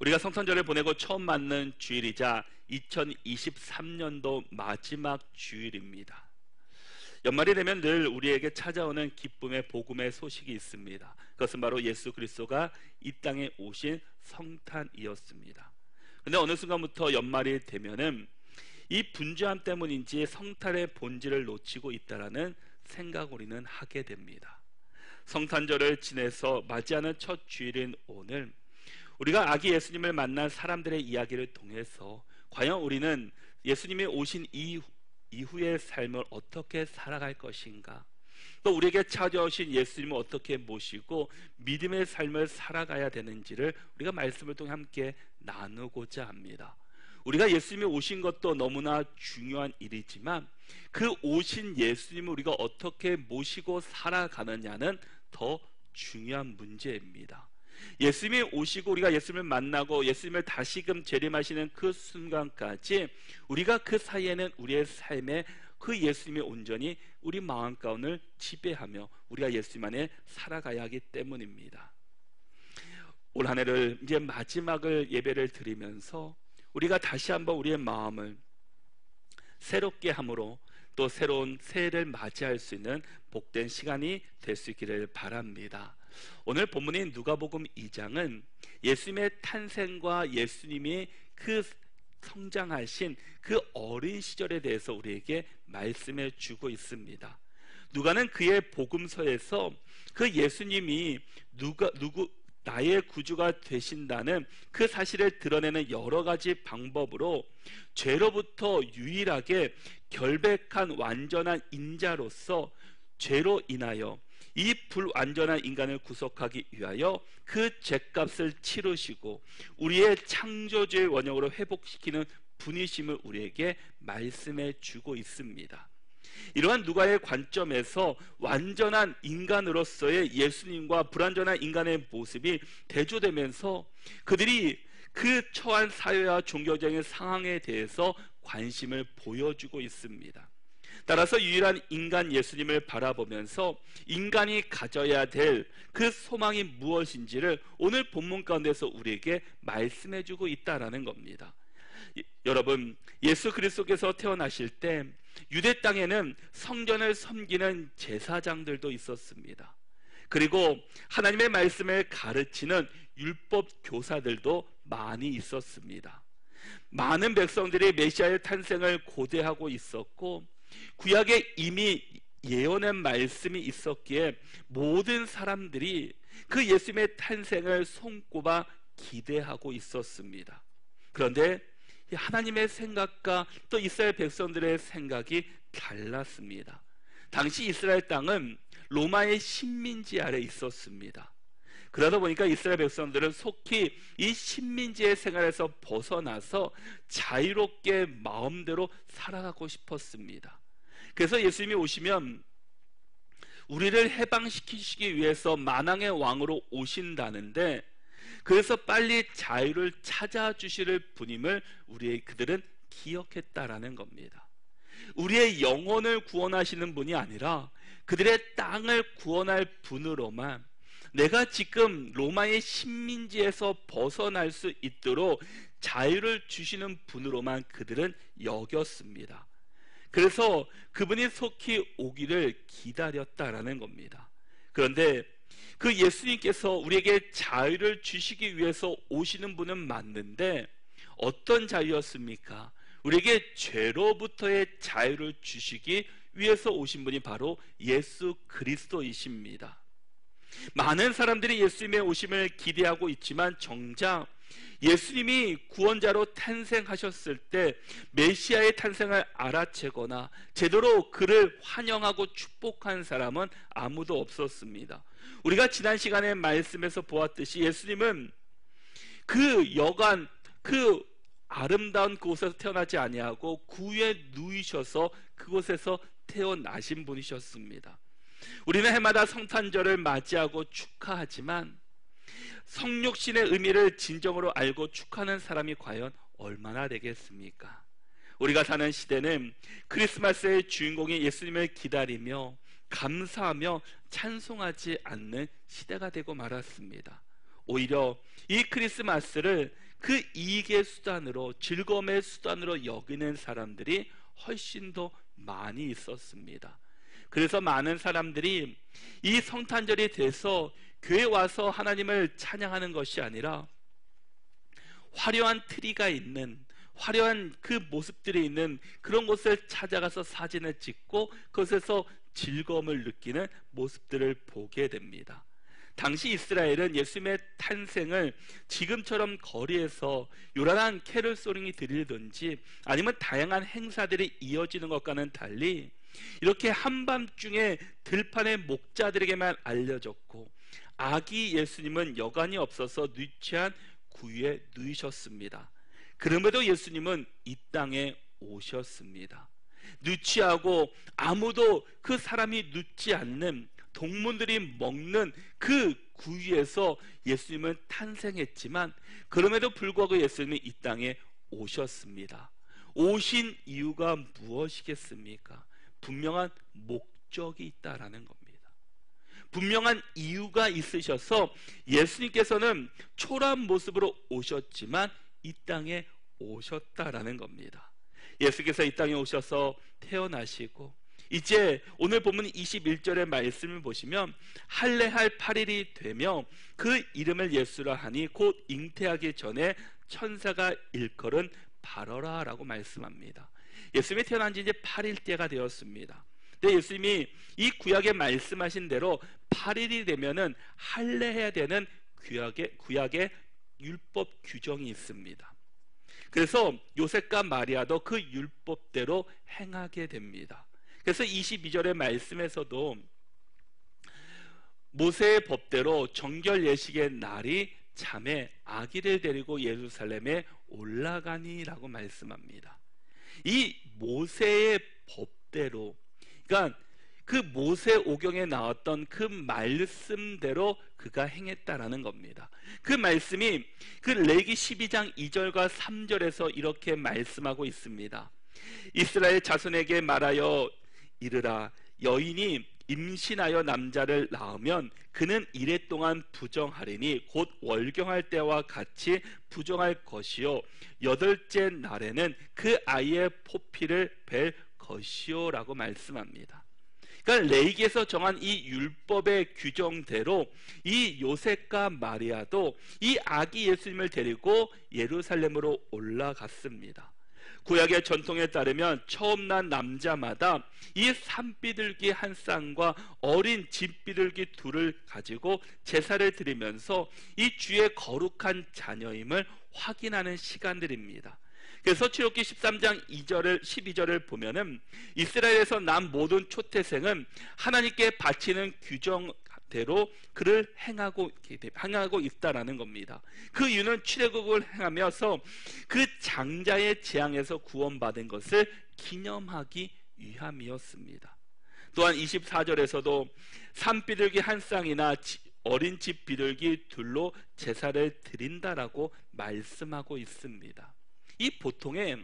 우리가 성탄절을 보내고 처음 맞는 주일이자 2023년도 마지막 주일입니다. 연말이 되면 늘 우리에게 찾아오는 기쁨의 복음의 소식이 있습니다. 그것은 바로 예수 그리스도가 이 땅에 오신 성탄이었습니다. 그런데 어느 순간부터 연말이 되면은 이 분주함 때문인지 성탄의 본질을 놓치고 있다라는 생각을 우리는 하게 됩니다. 성탄절을 지내서 맞이하는 첫 주일인 오늘, 우리가 아기 예수님을 만난 사람들의 이야기를 통해서 과연 우리는 예수님이 오신 이후의 삶을 어떻게 살아갈 것인가, 또 우리에게 찾아오신 예수님을 어떻게 모시고 믿음의 삶을 살아가야 되는지를 우리가 말씀을 통해 함께 나누고자 합니다. 우리가 예수님이 오신 것도 너무나 중요한 일이지만 그 오신 예수님을 우리가 어떻게 모시고 살아가느냐는 더 중요한 문제입니다. 예수님이 오시고 우리가 예수님을 만나고 예수님을 다시금 재림하시는 그 순간까지 우리가 그 사이에는 우리의 삶에 그 예수님이 온전히 우리 마음 가운을 지배하며 우리가 예수님 안에 살아가야 하기 때문입니다. 올 한 해를 이제 마지막을 예배를 드리면서 우리가 다시 한번 우리의 마음을 새롭게 함으로 또 새로운 새해를 맞이할 수 있는 복된 시간이 될 수 있기를 바랍니다. 오늘 본문인 누가복음 2장은 예수님의 탄생과 예수님이 그 성장하신 그 어린 시절에 대해서 우리에게 말씀해 주고 있습니다. 누가는 그의 복음서에서 그 예수님이 나의 구주가 되신다는 그 사실을 드러내는 여러 가지 방법으로 죄로부터 유일하게 결백한 완전한 인자로서 죄로 인하여 이 불완전한 인간을 구속하기 위하여 그 죄값을 치르시고 우리의 창조주의 원형으로 회복시키는 분이심을 우리에게 말씀해 주고 있습니다. 이러한 누가의 관점에서 완전한 인간으로서의 예수님과 불완전한 인간의 모습이 대조되면서 그들이 그 처한 사회와 종교적인 상황에 대해서 관심을 보여주고 있습니다. 따라서 유일한 인간 예수님을 바라보면서 인간이 가져야 될 그 소망이 무엇인지를 오늘 본문 가운데서 우리에게 말씀해주고 있다라는 겁니다. 여러분, 예수 그리스도께서 태어나실 때 유대 땅에는 성전을 섬기는 제사장들도 있었습니다. 그리고 하나님의 말씀을 가르치는 율법 교사들도 많이 있었습니다. 많은 백성들이 메시아의 탄생을 고대하고 있었고 구약에 이미 예언의 말씀이 있었기에 모든 사람들이 그 예수님의 탄생을 손꼽아 기대하고 있었습니다. 그런데 하나님의 생각과 또 이스라엘 백성들의 생각이 달랐습니다. 당시 이스라엘 땅은 로마의 식민지 아래 있었습니다. 그러다 보니까 이스라엘 백성들은 속히 이 식민지의 생활에서 벗어나서 자유롭게 마음대로 살아가고 싶었습니다. 그래서 예수님이 오시면 우리를 해방시키시기 위해서 만왕의 왕으로 오신다는데, 그래서 빨리 자유를 찾아주실 분임을 그들은 기억했다라는 겁니다. 우리의 영혼을 구원하시는 분이 아니라 그들의 땅을 구원할 분으로만, 내가 지금 로마의 식민지에서 벗어날 수 있도록 자유를 주시는 분으로만 그들은 여겼습니다. 그래서 그분이 속히 오기를 기다렸다라는 겁니다. 그런데 그 예수님께서 우리에게 자유를 주시기 위해서 오시는 분은 맞는데 어떤 자유였습니까? 우리에게 죄로부터의 자유를 주시기 위해서 오신 분이 바로 예수 그리스도이십니다. 많은 사람들이 예수님의 오심을 기대하고 있지만 정작 예수님이 구원자로 탄생하셨을 때 메시아의 탄생을 알아채거나 제대로 그를 환영하고 축복한 사람은 아무도 없었습니다. 우리가 지난 시간에 말씀에서 보았듯이 예수님은 그 여간 그 아름다운 그곳에서 태어나지 아니하고 구유에 누이셔서 그곳에서 태어나신 분이셨습니다. 우리는 해마다 성탄절을 맞이하고 축하하지만 성육신의 의미를 진정으로 알고 축하하는 사람이 과연 얼마나 되겠습니까? 우리가 사는 시대는 크리스마스의 주인공인 예수님을 기다리며 감사하며 찬송하지 않는 시대가 되고 말았습니다. 오히려 이 크리스마스를 그 이익의 수단으로, 즐거움의 수단으로 여기는 사람들이 훨씬 더 많이 있었습니다. 그래서 많은 사람들이 이 성탄절이 돼서 교회 와서 하나님을 찬양하는 것이 아니라 화려한 트리가 있는, 화려한 그 모습들이 있는 그런 곳을 찾아가서 사진을 찍고 그것에서 즐거움을 느끼는 모습들을 보게 됩니다. 당시 이스라엘은 예수님의 탄생을 지금처럼 거리에서 요란한 캐롤 소링이 들리든지 아니면 다양한 행사들이 이어지는 것과는 달리 이렇게 한밤중에 들판의 목자들에게만 알려졌고, 아기 예수님은 여간이 없어서 누추한 구유에 누이셨습니다. 그럼에도 예수님은 이 땅에 오셨습니다. 누추하고 아무도 그 사람이 눕지 않는, 동물들이 먹는 그 구유에서 예수님은 탄생했지만 그럼에도 불구하고 예수님이 이 땅에 오셨습니다. 오신 이유가 무엇이겠습니까? 분명한 목적이 있다라는 겁니다. 분명한 이유가 있으셔서 예수님께서는 초라한 모습으로 오셨지만 이 땅에 오셨다라는 겁니다. 예수께서 이 땅에 오셔서 태어나시고, 이제 오늘 본문 21절의 말씀을 보시면 할례할 8일이 되며 그 이름을 예수라 하니 곧 잉태하기 전에 천사가 일컬은 바러라 라고 말씀합니다. 예수님이 태어난 지 이제 8일째가 되었습니다. 근데 예수님이 이 구약에 말씀하신 대로 8일이 되면은 할례해야 되는 구약의 율법 규정이 있습니다. 그래서 요셉과 마리아도 그 율법대로 행하게 됩니다. 그래서 22절의 말씀에서도 모세의 법대로 정결 예식의 날이 참에 아기를 데리고 예루살렘에 올라가니라고 말씀합니다. 이 모세의 법대로, 그러니까 그 모세 오경에 나왔던 그 말씀대로 그가 행했다라는 겁니다. 그 말씀이 그 레기 12장 2절과 3절에서 이렇게 말씀하고 있습니다. 이스라엘 자손에게 말하여 이르라, 여인이 임신하여 남자를 낳으면 그는 이래 동안 부정하리니 곧 월경할 때와 같이 부정할 것이요, 여덟째 날에는 그 아이의 포피를 벨 것이요 라고 말씀합니다. 그러니까 레위기에서 정한 이 율법의 규정대로 이 요셉과 마리아도 이 아기 예수님을 데리고 예루살렘으로 올라갔습니다. 구약의 전통에 따르면 처음 난 남자마다 이 산비둘기 한 쌍과 어린 진비둘기 둘을 가지고 제사를 드리면서 이 주의 거룩한 자녀임을 확인하는 시간들입니다. 그래서 출애굽기 13장 12절을 보면은 이스라엘에서 난 모든 초태생은 하나님께 바치는 규정대로 그를 행하고 있다라는 겁니다. 그 이유는 출애굽을 행하면서 그 장자의 재앙에서 구원받은 것을 기념하기 위함이었습니다. 또한 24절에서도 산비둘기 한 쌍이나 어린 집 비둘기 둘로 제사를 드린다라고 말씀하고 있습니다. 이 보통의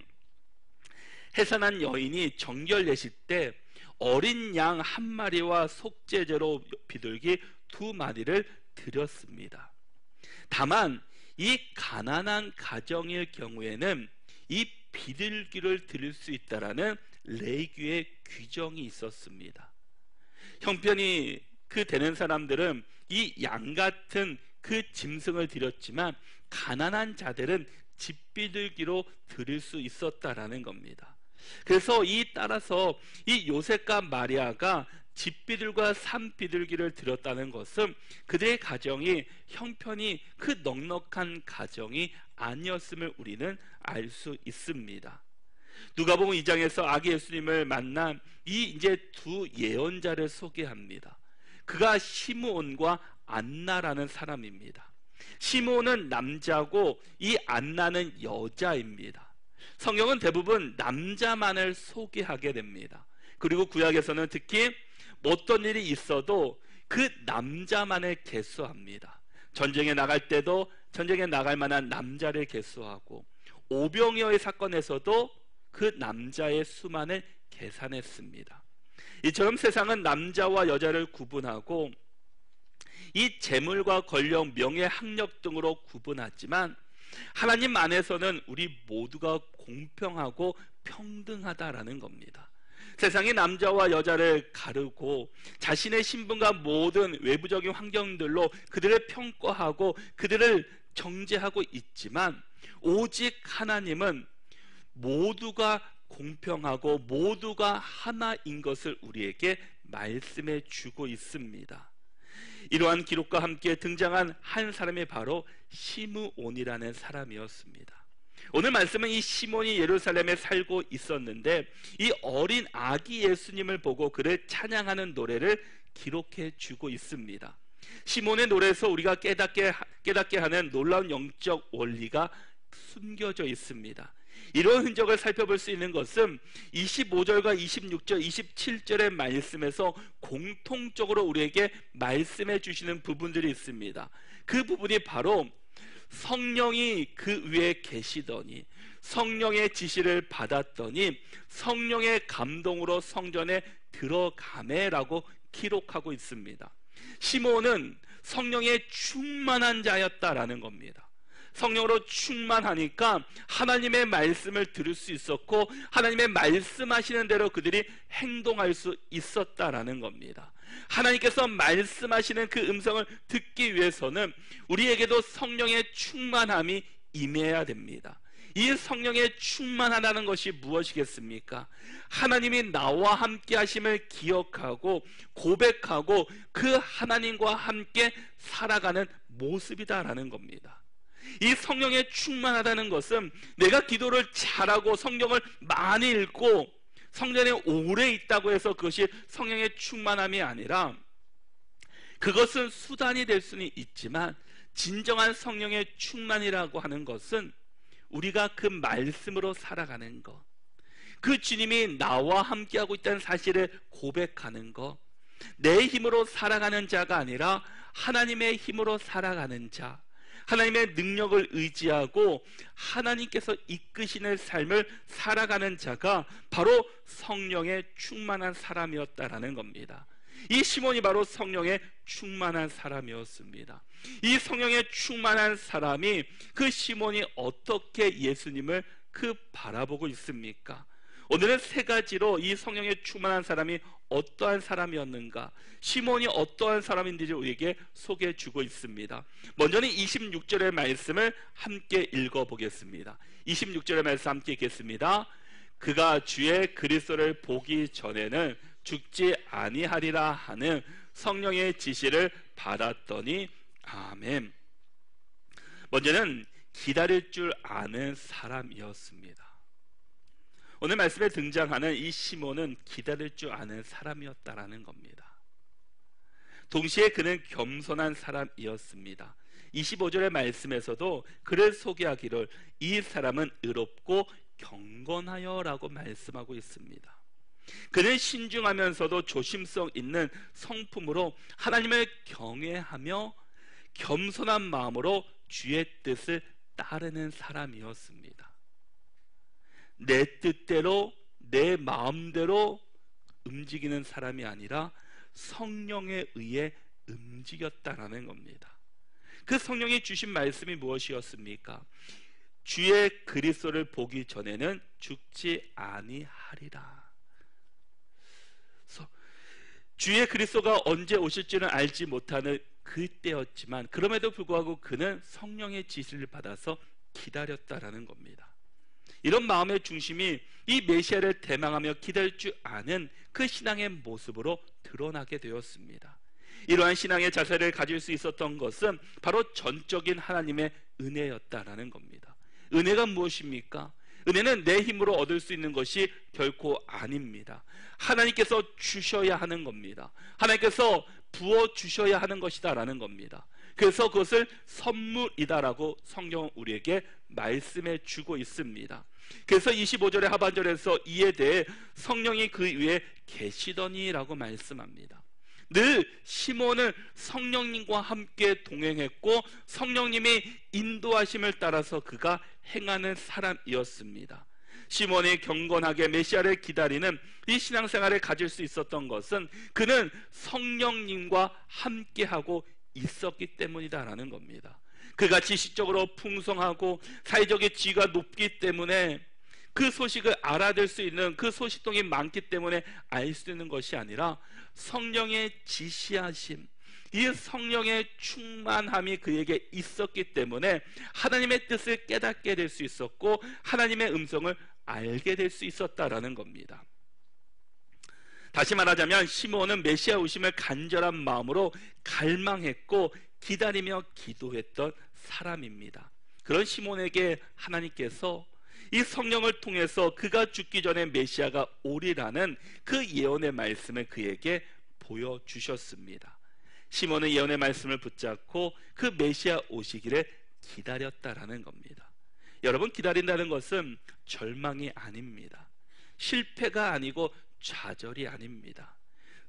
해산한 여인이 정결 예식 때 어린 양 한 마리와 속죄제로 비둘기 2마리를 드렸습니다. 다만 이 가난한 가정일 경우에는 이 비둘기를 드릴 수 있다라는 레위기의 규정이 있었습니다. 형편이 되는 사람들은 이 양 같은 그 짐승을 드렸지만 가난한 자들은 집비둘기로 드릴 수 있었다라는 겁니다. 그래서 따라서 이 요셉과 마리아가 집비둘과 산비둘기를 드렸다는 것은 그들의 가정이 형편이 그 넉넉한 가정이 아니었음을 우리는 알 수 있습니다. 누가복음 2장에서 아기 예수님을 만난 이제 두 예언자를 소개합니다. 그가 시므온과 안나라는 사람입니다. 시므온은 남자고 이 안나는 여자입니다. 성경은 대부분 남자만을 소개하게 됩니다. 그리고 구약에서는 특히 어떤 일이 있어도 그 남자만을 계수합니다. 전쟁에 나갈 때도 전쟁에 나갈 만한 남자를 계수하고, 오병이어의 사건에서도 그 남자의 수만을 계산했습니다. 이처럼 세상은 남자와 여자를 구분하고 이 재물과 권력, 명예, 학력 등으로 구분하지만 하나님 안에서는 우리 모두가 공평하고 평등하다라는 겁니다. 세상이 남자와 여자를 가르고 자신의 신분과 모든 외부적인 환경들로 그들을 평가하고 그들을 정죄하고 있지만, 오직 하나님은 모두가 공평하고 모두가 하나인 것을 우리에게 말씀해 주고 있습니다. 이러한 기록과 함께 등장한 한 사람이 바로 시므온이라는 사람이었습니다. 오늘 말씀은 이 시몬이 예루살렘에 살고 있었는데, 이 어린 아기 예수님을 보고 그를 찬양하는 노래를 기록해 주고 있습니다. 시몬의 노래에서 우리가 깨닫게 하는 놀라운 영적 원리가 숨겨져 있습니다. 이런 흔적을 살펴볼 수 있는 것은 25절과 26절, 27절의 말씀에서 공통적으로 우리에게 말씀해 주시는 부분들이 있습니다. 그 부분이 바로 성령이 그 위에 계시더니, 성령의 지시를 받았더니 성령의 감동으로 성전에 들어가매라고 기록하고 있습니다. 시몬은 성령에 충만한 자였다라는 겁니다. 성령으로 충만하니까 하나님의 말씀을 들을 수 있었고, 하나님의 말씀하시는 대로 그들이 행동할 수 있었다라는 겁니다. 하나님께서 말씀하시는 그 음성을 듣기 위해서는 우리에게도 성령의 충만함이 임해야 됩니다. 이 성령의 충만하다는 것이 무엇이겠습니까? 하나님이 나와 함께 하심을 기억하고 고백하고 그 하나님과 함께 살아가는 모습이다라는 겁니다. 이 성령에 충만하다는 것은 내가 기도를 잘하고 성경을 많이 읽고 성전에 오래 있다고 해서 그것이 성령의 충만함이 아니라, 그것은 수단이 될 수는 있지만 진정한 성령의 충만이라고 하는 것은 우리가 그 말씀으로 살아가는 것, 그 주님이 나와 함께하고 있다는 사실을 고백하는 것, 내 힘으로 살아가는 자가 아니라 하나님의 힘으로 살아가는 자, 하나님의 능력을 의지하고 하나님께서 이끄시는 삶을 살아가는 자가 바로 성령에 충만한 사람이었다라는 겁니다. 이 시몬이 바로 성령에 충만한 사람이었습니다. 이 성령에 충만한 사람이, 그 시몬이 어떻게 예수님을 바라보고 있습니까? 오늘은 세 가지로 이 성령에 충만한 사람이 어떠한 사람이었는가, 시몬이 어떠한 사람인지 우리에게 소개해 주고 있습니다. 먼저는 26절의 말씀을 함께 읽어보겠습니다. 26절의 말씀 함께 읽겠습니다. 그가 주의 그리스도를 보기 전에는 죽지 아니하리라 하는 성령의 지시를 받았더니. 아멘. 먼저는 기다릴 줄 아는 사람이었습니다. 오늘 말씀에 등장하는 이 시몬은 기다릴 줄 아는 사람이었다라는 겁니다. 동시에 그는 겸손한 사람이었습니다. 25절의 말씀에서도 그를 소개하기를 이 사람은 의롭고 경건하여 라고 말씀하고 있습니다. 그는 신중하면서도 조심성 있는 성품으로 하나님을 경외하며 겸손한 마음으로 주의 뜻을 따르는 사람이었습니다. 내 뜻대로 내 마음대로 움직이는 사람이 아니라 성령에 의해 움직였다라는 겁니다. 그 성령이 주신 말씀이 무엇이었습니까? 주의 그리스도를 보기 전에는 죽지 아니하리라. 주의 그리스도가 언제 오실지는 알지 못하는 그때였지만, 그럼에도 불구하고 그는 성령의 지시를 받아서 기다렸다라는 겁니다. 이런 마음의 중심이 이 메시아를 대망하며 기다릴 줄 아는 그 신앙의 모습으로 드러나게 되었습니다. 이러한 신앙의 자세를 가질 수 있었던 것은 바로 전적인 하나님의 은혜였다라는 겁니다. 은혜가 무엇입니까? 은혜는 내 힘으로 얻을 수 있는 것이 결코 아닙니다. 하나님께서 주셔야 하는 겁니다. 하나님께서 부어주셔야 하는 것이다라는 겁니다. 그래서 그것을 선물이다라고 성경은 우리에게 말씀해 주고 있습니다. 그래서 25절의 하반절에서 이에 대해 성령이 그 위에 계시더니라고 말씀합니다. 늘 시몬은 성령님과 함께 동행했고 성령님이 인도하심을 따라서 그가 행하는 사람이었습니다. 시몬이 경건하게 메시아를 기다리는 이 신앙생활을 가질 수 있었던 것은 그는 성령님과 함께하고 있었기 때문이다라는 겁니다. 그가 지식적으로 풍성하고 사회적인 지위가 높기 때문에 그 소식을 알아들 수 있는 그 소식통이 많기 때문에 알 수 있는 것이 아니라 성령의 지시하심, 이 성령의 충만함이 그에게 있었기 때문에 하나님의 뜻을 깨닫게 될 수 있었고 하나님의 음성을 알게 될 수 있었다라는 겁니다. 다시 말하자면 시므온은 메시아 오심을 간절한 마음으로 갈망했고 기다리며 기도했던 사람입니다. 그런 시므온에게 하나님께서 이 성령을 통해서 그가 죽기 전에 메시아가 오리라는 그 예언의 말씀을 그에게 보여주셨습니다. 시몬은 예언의 말씀을 붙잡고 그 메시아 오시기를 기다렸다라는 겁니다. 여러분, 기다린다는 것은 절망이 아닙니다. 실패가 아니고 좌절이 아닙니다.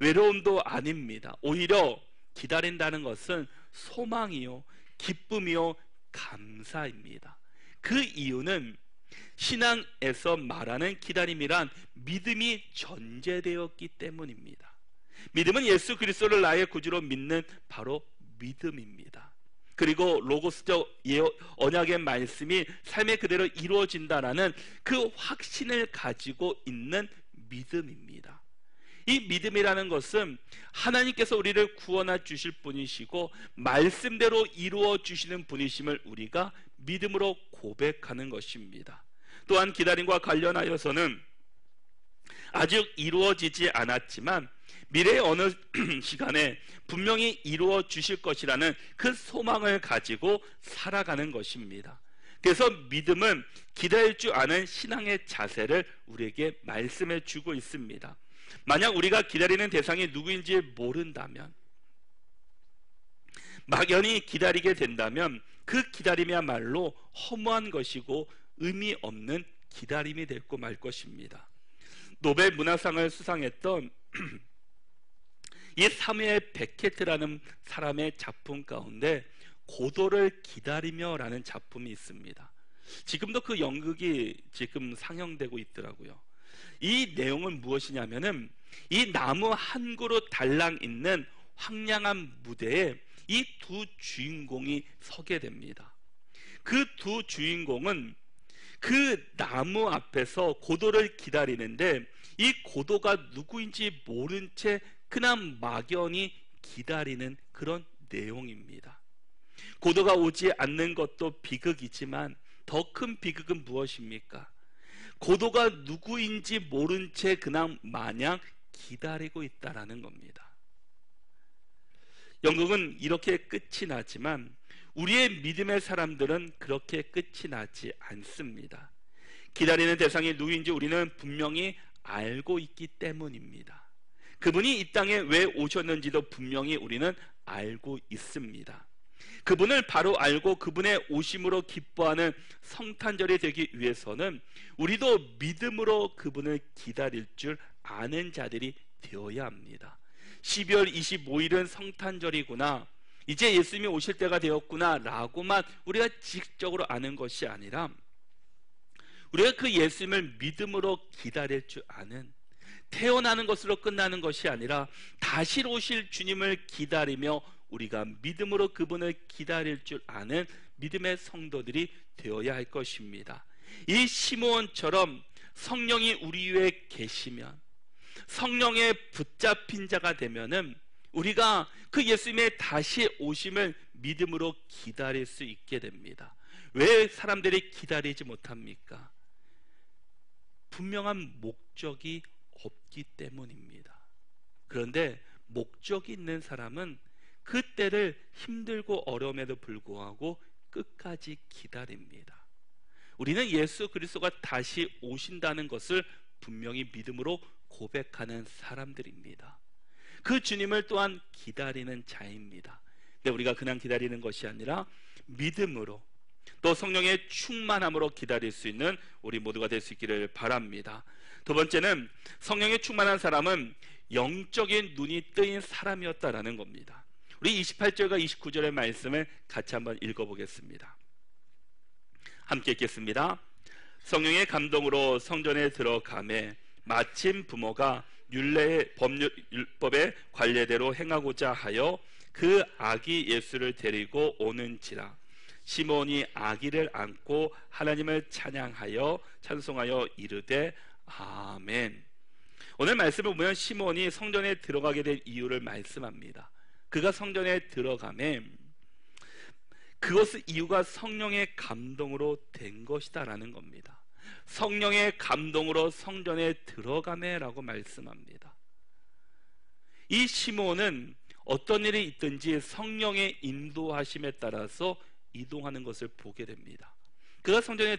외로움도 아닙니다. 오히려 기다린다는 것은 소망이요, 기쁨이요, 감사입니다. 그 이유는 신앙에서 말하는 기다림이란 믿음이 전제되었기 때문입니다. 믿음은 예수 그리스도를 나의 구주로 믿는 바로 믿음입니다. 그리고 로고스적 언약의 말씀이 삶에 그대로 이루어진다라는 그 확신을 가지고 있는 믿음입니다. 이 믿음이라는 것은 하나님께서 우리를 구원해 주실 분이시고 말씀대로 이루어 주시는 분이심을 우리가 믿음으로 고백하는 것입니다. 또한 기다림과 관련하여서는 아직 이루어지지 않았지만 미래의 어느 시간에 분명히 이루어 주실 것이라는 그 소망을 가지고 살아가는 것입니다. 그래서 믿음은 기다릴 줄 아는 신앙의 자세를 우리에게 말씀해 주고 있습니다. 만약 우리가 기다리는 대상이 누구인지 모른다면, 막연히 기다리게 된다면 그 기다림이야말로 허무한 것이고 의미 없는 기다림이 되고 말 것입니다. 노벨 문학상을 수상했던 이 사무엘 베케트라는 사람의 작품 가운데 고도를 기다리며 라는 작품이 있습니다. 지금도 그 연극이 지금 상영되고 있더라고요. 이 내용은 무엇이냐면은 이 나무 한 그루 달랑 있는 황량한 무대에 이 두 주인공이 서게 됩니다. 그 두 주인공은 그 나무 앞에서 고도를 기다리는데 이 고도가 누구인지 모른 채 그냥 막연히 기다리는 그런 내용입니다. 고도가 오지 않는 것도 비극이지만 더 큰 비극은 무엇입니까? 고도가 누구인지 모른 채 그냥 마냥 기다리고 있다라는 겁니다. 연극은 이렇게 끝이 나지만 우리의 믿음의 사람들은 그렇게 끝이 나지 않습니다. 기다리는 대상이 누구인지 우리는 분명히 알고 있기 때문입니다. 그분이 이 땅에 왜 오셨는지도 분명히 우리는 알고 있습니다. 그분을 바로 알고 그분의 오심으로 기뻐하는 성탄절이 되기 위해서는 우리도 믿음으로 그분을 기다릴 줄 아는 자들이 되어야 합니다. 12월 25일은 성탄절이구나, 이제 예수님이 오실 때가 되었구나 라고만 우리가 지식적으로 아는 것이 아니라 우리가 그 예수님을 믿음으로 기다릴 줄 아는, 태어나는 것으로 끝나는 것이 아니라 다시 오실 주님을 기다리며 우리가 믿음으로 그분을 기다릴 줄 아는 믿음의 성도들이 되어야 할 것입니다. 이 시므온처럼 성령이 우리 위에 계시면, 성령에 붙잡힌 자가 되면은 우리가 그 예수님의 다시 오심을 믿음으로 기다릴 수 있게 됩니다. 왜 사람들이 기다리지 못합니까? 분명한 목적이 없기 때문입니다. 그런데 목적이 있는 사람은 그 때를 힘들고 어려움에도 불구하고 끝까지 기다립니다. 우리는 예수 그리스도가 다시 오신다는 것을 분명히 믿음으로 고백하는 사람들입니다. 그 주님을 또한 기다리는 자입니다. 근데 우리가 그냥 기다리는 것이 아니라 믿음으로 또 성령의 충만함으로 기다릴 수 있는 우리 모두가 될 수 있기를 바랍니다. 두 번째는 성령의 충만한 사람은 영적인 눈이 뜨인 사람이었다라는 겁니다. 우리 28절과 29절의 말씀을 같이 한번 읽어보겠습니다. 함께 읽겠습니다. 성령의 감동으로 성전에 들어가매 마침 부모가 율례의 율법의 관례대로 행하고자 하여 그 아기 예수를 데리고 오는지라. 시몬이 아기를 안고 하나님을 찬송하여 이르되 아멘. 오늘 말씀을 보면 시몬이 성전에 들어가게 된 이유를 말씀합니다. 그가 성전에 들어가매 그것은 이유가 성령의 감동으로 된 것이다라는 겁니다. 성령의 감동으로 성전에 들어가매라고 말씀합니다. 이 시몬은 어떤 일이 있든지 성령의 인도하심에 따라서 이동하는 것을 보게 됩니다. 그가 성전에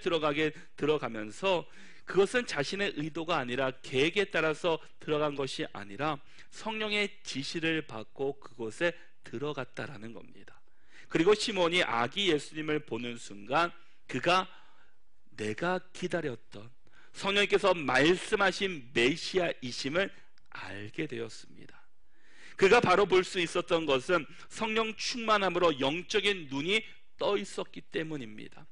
들어가면서 그것은 자신의 의도가 아니라 계획에 따라서 들어간 것이 아니라 성령의 지시를 받고 그곳에 들어갔다라는 겁니다. 그리고 시몬이 아기 예수님을 보는 순간 그가 내가 기다렸던 성령께서 말씀하신 메시아이심을 알게 되었습니다. 그가 바로 볼 수 있었던 것은 성령 충만함으로 영적인 눈이 떠 있었기 때문입니다.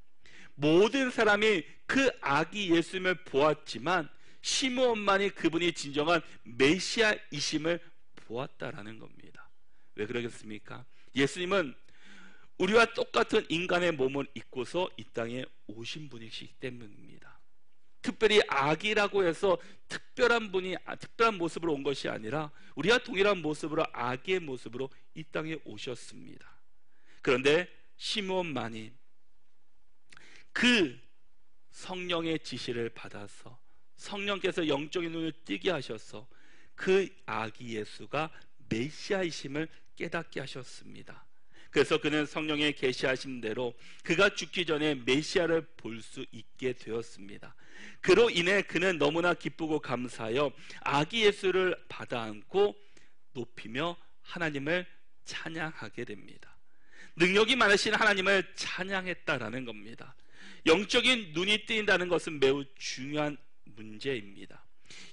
모든 사람이 그 아기 예수님을 보았지만 시므온만이 그분이 진정한 메시아이심을 보았다라는 겁니다. 왜 그러겠습니까? 예수님은 우리와 똑같은 인간의 몸을 입고서 이 땅에 오신 분이시기 때문입니다. 특별히 아기라고 해서 특별한 모습으로 온 것이 아니라 우리와 동일한 모습으로 아기의 모습으로 이 땅에 오셨습니다. 그런데 시므온만이 그 성령의 지시를 받아서 성령께서 영적인 눈을 뜨게 하셔서 그 아기 예수가 메시아이심을 깨닫게 하셨습니다. 그래서 그는 성령의 계시하신 대로 그가 죽기 전에 메시아를 볼 수 있게 되었습니다. 그로 인해 그는 너무나 기쁘고 감사하여 아기 예수를 받아 안고 높이며 하나님을 찬양하게 됩니다. 능력이 많으신 하나님을 찬양했다라는 겁니다. 영적인 눈이 뜨인다는 것은 매우 중요한 문제입니다.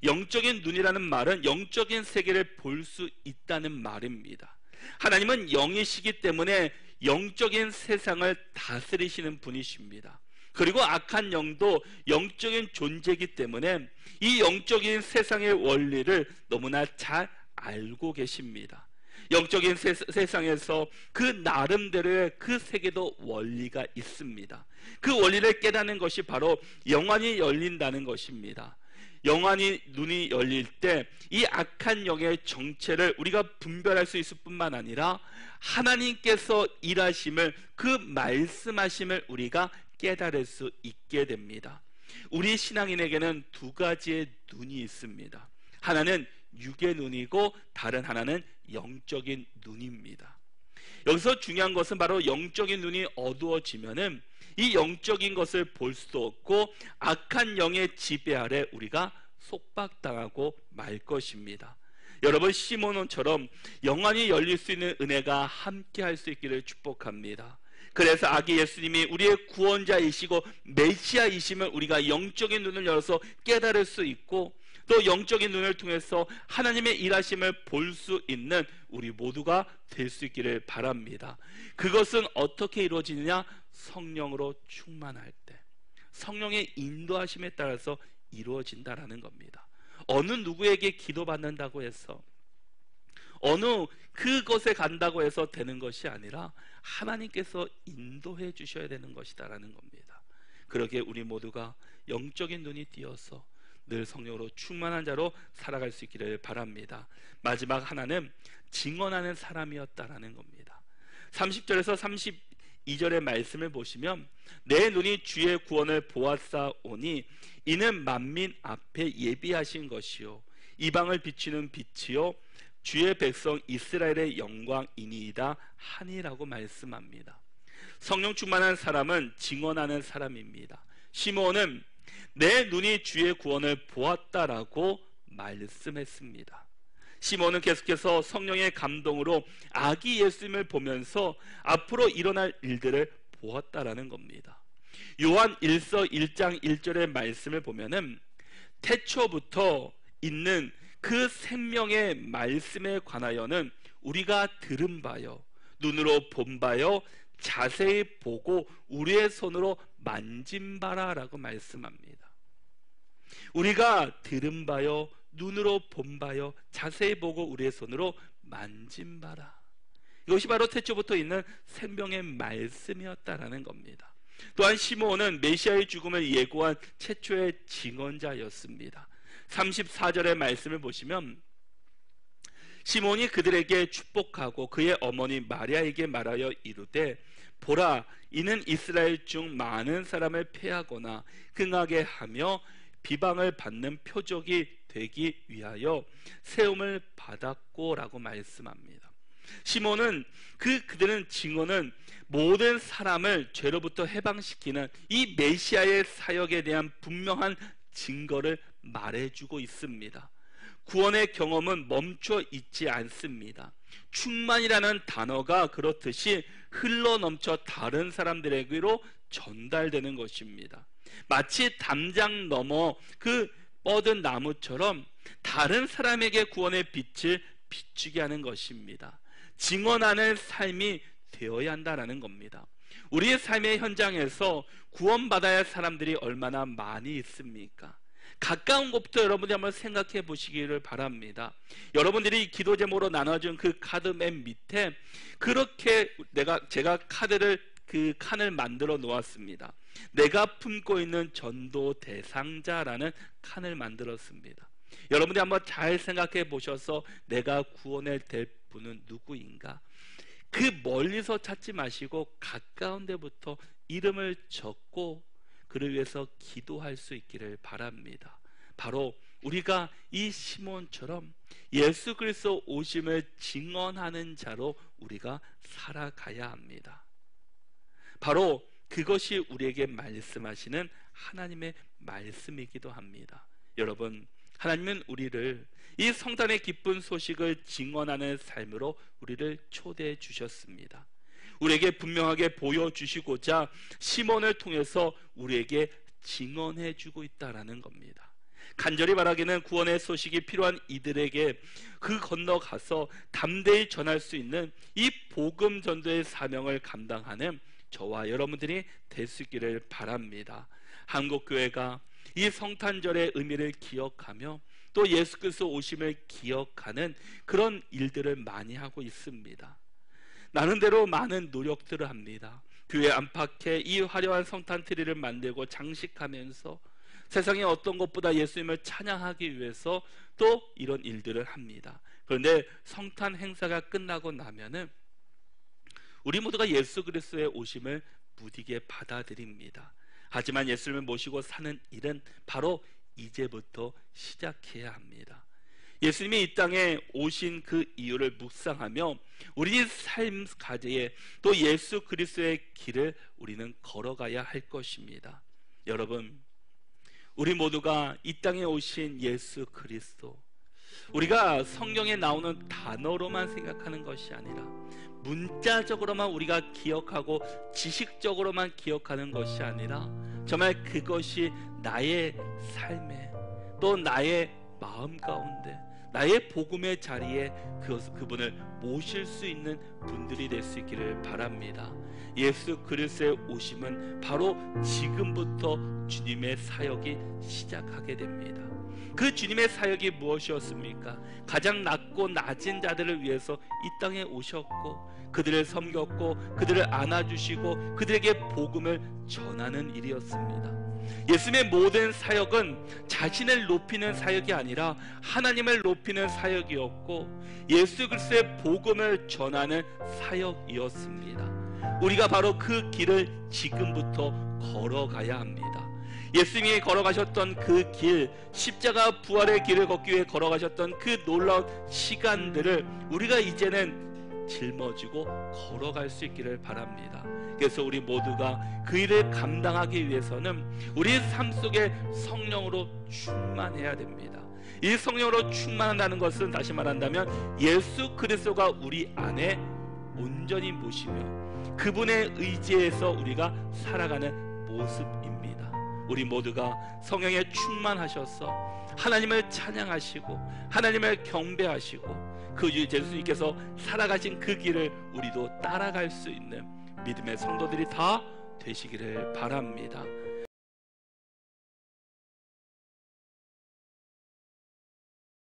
영적인 눈이라는 말은 영적인 세계를 볼 수 있다는 말입니다. 하나님은 영이시기 때문에 영적인 세상을 다스리시는 분이십니다. 그리고 악한 영도 영적인 존재이기 때문에 이 영적인 세상의 원리를 너무나 잘 알고 계십니다. 영적인 세상에서 그 나름대로의 그 세계도 원리가 있습니다. 그 원리를 깨닫는 것이 바로 영안이 열린다는 것입니다. 영안이 눈이 열릴 때 이 악한 영의 정체를 우리가 분별할 수 있을 뿐만 아니라 하나님께서 일하심을 그 말씀하심을 우리가 깨달을 수 있게 됩니다. 우리 신앙인에게는 두 가지의 눈이 있습니다. 하나는 육의 눈이고 다른 하나는 영적인 눈입니다. 여기서 중요한 것은 바로 영적인 눈이 어두워지면은 이 영적인 것을 볼 수도 없고 악한 영의 지배 아래 우리가 속박당하고 말 것입니다. 여러분, 시몬처럼 영안이 열릴 수 있는 은혜가 함께 할 수 있기를 축복합니다. 그래서 아기 예수님이 우리의 구원자이시고 메시아이심을 우리가 영적인 눈을 열어서 깨달을 수 있고 또 영적인 눈을 통해서 하나님의 일하심을 볼 수 있는 우리 모두가 될 수 있기를 바랍니다. 그것은 어떻게 이루어지느냐? 성령으로 충만할 때 성령의 인도하심에 따라서 이루어진다라는 겁니다. 어느 누구에게 기도받는다고 해서 어느 그것에 간다고 해서 되는 것이 아니라 하나님께서 인도해 주셔야 되는 것이다라는 겁니다. 그러기에 우리 모두가 영적인 눈이 띄어서 늘 성령으로 충만한 자로 살아갈 수 있기를 바랍니다. 마지막 하나는 증언하는 사람이었다라는 겁니다. 30절에서 32절의 말씀을 보시면 내 눈이 주의 구원을 보았사오니 이는 만민 앞에 예비하신 것이요 이방을 비추는 빛이요 주의 백성 이스라엘의 영광이니이다 하니라고 말씀합니다. 성령 충만한 사람은 증언하는 사람입니다. 시므온은 내 눈이 주의 구원을 보았다라고 말씀했습니다. 시몬은 계속해서 성령의 감동으로 아기 예수님을 보면서 앞으로 일어날 일들을 보았다라는 겁니다. 요한 1서 1장 1절의 말씀을 보면은 태초부터 있는 그 생명의 말씀에 관하여는 우리가 들은 바요 눈으로 본 바요 자세히 보고 우리의 손으로 만진 바라라고 말씀합니다. 우리가 들은 바요 눈으로 본 바요 자세히 보고 우리의 손으로 만진 바라. 이것이 바로 태초부터 있는 생명의 말씀이었다라는 겁니다. 또한 시므온은 메시아의 죽음을 예고한 최초의 증언자였습니다. 34절의 말씀을 보시면 시몬이 그들에게 축복하고 그의 어머니 마리아에게 말하여 이르되 보라, 이는 이스라엘 중 많은 사람을 패하거나 흥하게 하며 비방을 받는 표적이 되기 위하여 세움을 받았고 라고 말씀합니다. 시몬은 그들은 증언은 모든 사람을 죄로부터 해방시키는 이 메시아의 사역에 대한 분명한 증거를 말해주고 있습니다. 구원의 경험은 멈춰 있지 않습니다. 충만이라는 단어가 그렇듯이 흘러넘쳐 다른 사람들에게로 전달되는 것입니다. 마치 담장 너머 그 뻗은 나무처럼 다른 사람에게 구원의 빛을 비추게 하는 것입니다. 증언하는 삶이 되어야 한다는 겁니다. 우리의 삶의 현장에서 구원받아야 할 사람들이 얼마나 많이 있습니까? 가까운 곳부터 여러분들이 한번 생각해 보시기를 바랍니다. 여러분들이 기도 제목으로 나눠준 그 카드 맨 밑에 그렇게 제가 그 칸을 만들어 놓았습니다. 내가 품고 있는 전도 대상자라는 칸을 만들었습니다. 여러분들이 한번 잘 생각해 보셔서 내가 구원을 될 분은 누구인가? 그 멀리서 찾지 마시고 가까운 데부터 이름을 적고 그를 위해서 기도할 수 있기를 바랍니다. 바로 우리가 이 시몬처럼 예수 그리스도 오심을 증언하는 자로 우리가 살아가야 합니다. 바로 그것이 우리에게 말씀하시는 하나님의 말씀이기도 합니다. 여러분, 하나님은 우리를 이 성탄의 기쁜 소식을 증언하는 삶으로 우리를 초대해 주셨습니다. 우리에게 분명하게 보여주시고자 시몬을 통해서 우리에게 증언해 주고 있다는 겁니다. 간절히 바라기는 구원의 소식이 필요한 이들에게 그 건너가서 담대히 전할 수 있는 이 복음 전도의 사명을 감당하는 저와 여러분들이 될 수 있기를 바랍니다. 한국교회가 이 성탄절의 의미를 기억하며 또 예수 그리스도 오심을 기억하는 그런 일들을 많이 하고 있습니다. 나름대로 많은 노력들을 합니다. 교회 안팎에 이 화려한 성탄 트리를 만들고 장식하면서 세상에 어떤 것보다 예수님을 찬양하기 위해서 또 이런 일들을 합니다. 그런데 성탄 행사가 끝나고 나면은 우리 모두가 예수 그리스도의 오심을 무디게 받아들입니다. 하지만 예수님을 모시고 사는 일은 바로 이제부터 시작해야 합니다. 예수님이 이 땅에 오신 그 이유를 묵상하며 우리 삶 가지에 또 예수 그리스도의 길을 우리는 걸어가야 할 것입니다. 여러분, 우리 모두가 이 땅에 오신 예수 그리스도, 우리가 성경에 나오는 단어로만 생각하는 것이 아니라 문자적으로만 우리가 기억하고 지식적으로만 기억하는 것이 아니라 정말 그것이 나의 삶에 또 나의 마음 가운데 나의 복음의 자리에 그분을 모실 수 있는 분들이 될 수 있기를 바랍니다. 예수 그리스도의 오심은 바로 지금부터 주님의 사역이 시작하게 됩니다. 그 주님의 사역이 무엇이었습니까? 가장 낮고 낮은 자들을 위해서 이 땅에 오셨고 그들을 섬겼고 그들을 안아주시고 그들에게 복음을 전하는 일이었습니다. 예수님의 모든 사역은 자신을 높이는 사역이 아니라 하나님을 높이는 사역이었고 예수 그리스도의 복음을 전하는 사역이었습니다. 우리가 바로 그 길을 지금부터 걸어가야 합니다. 예수님이 걸어가셨던 그 길, 십자가 부활의 길을 걷기 위해 걸어가셨던 그 놀라운 시간들을 우리가 이제는 짊어지고 걸어갈 수 있기를 바랍니다. 그래서 우리 모두가 그 일을 감당하기 위해서는 우리의 삶 속에 성령으로 충만해야 됩니다. 이 성령으로 충만한다는 것은 다시 말한다면 예수 그리스도가 우리 안에 온전히 모시며 그분의 의지에서 우리가 살아가는 모습입니다. 우리 모두가 성령에 충만하셔서 하나님을 찬양하시고 하나님을 경배하시고 그 예수님께서 살아가신 그 길을 우리도 따라갈 수 있는 믿음의 성도들이 다 되시기를 바랍니다.